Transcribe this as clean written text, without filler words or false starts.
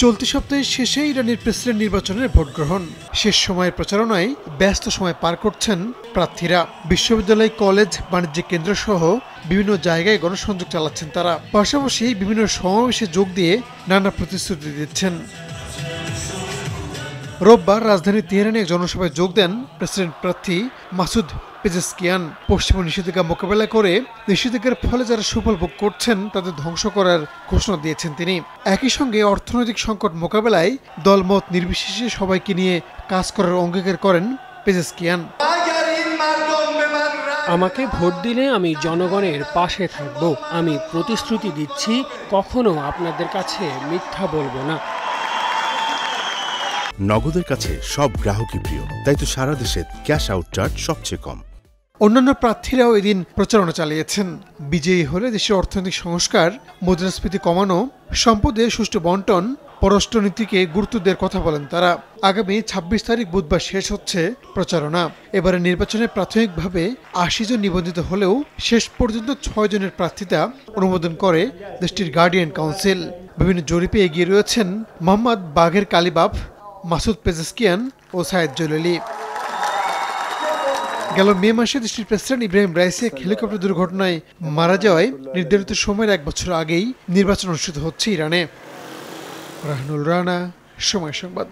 চলতি সপ্তাহের শেষে ইরানের প্রেসিডেন্ট নির্বাচনের ভোট গ্রহণ শেষ সময়ের প্রচারণায় ব্যস্ত সময় পার করছেন প্রার্থীরা। বিশ্ববিদ্যালয়, কলেজ, বাণিজ্যিক কেন্দ্র সহ বিভিন্ন জায়গায় গণসংযোগ চালাচ্ছেন তারা। পাশাপাশি বিভিন্ন সমাবেশে যোগ দিয়ে নানা প্রতিশ্রুতি দিচ্ছেন। রোববার রাজধানী তেহরানে এক জনসভায় যোগ দেন প্রেসিডেন্ট প্রার্থী মাসুদ পেজেশকিয়ান। পশ্চিমা নিষেধাজ্ঞা মোকাবেলা করে নিষেধাজ্ঞার ফলে যারা সুফল ভোগ করছেন তাদের ধ্বংস করার ঘোষণা দিয়েছেন তিনি। একই সঙ্গে অর্থনৈতিক সংকট মোকাবেলায় দলমত নির্বিশেষে সবাইকে নিয়ে কাজ করার অঙ্গীকার করেন পেজেশকিয়ান। আমাকে ভোট দিলে আমি জনগণের পাশে থাকব। আমি প্রতিশ্রুতি দিচ্ছি, কখনো আপনাদের কাছে মিথ্যা বলবো না। নগদের কাছে সব গ্রাহকই প্রিয়, তাই তো সারা দেশে ক্যাশ আউট চার্জ সবচেয়ে কম। অন্যান্য প্রার্থীরাও এদিন প্রচারণা চালিয়েছেন। বিজয়ী হলে দেশের অর্থনৈতিক সংস্কার, মুদ্রাস্ফীতি কমানো, সম্পদের সুষ্ঠু বন্টন, পররাষ্ট্রনীতিকে গুরুত্ব দেওয়ার কথা বলেন তারা। আগামী ২৬ তারিখ বুধবার শেষ হচ্ছে প্রচারণা। এবারে নির্বাচনে প্রাথমিকভাবে ৮০ জন নিবন্ধিত হলেও শেষ পর্যন্ত ৬ জনের প্রার্থিতা অনুমোদন করে দেশটির গার্ডিয়ান কাউন্সিল। বিভিন্ন জরিপে এগিয়ে রয়েছেন মোহাম্মদ বাঘের কালিবাফ, মাসুদ পেজেশকিয়ান ও সায়েদ জলিলি। গেল মে মাসে দেশটির প্রেসিডেন্ট ইব্রাহিম রাইসি এক হেলিকপ্টার দুর্ঘটনায় মারা যাওয়ায় নির্ধারিত সময়ের ১ বছর আগেই নির্বাচন অনুষ্ঠিত হচ্ছে ইরানে। রাহনুল রানা, সময় সংবাদ।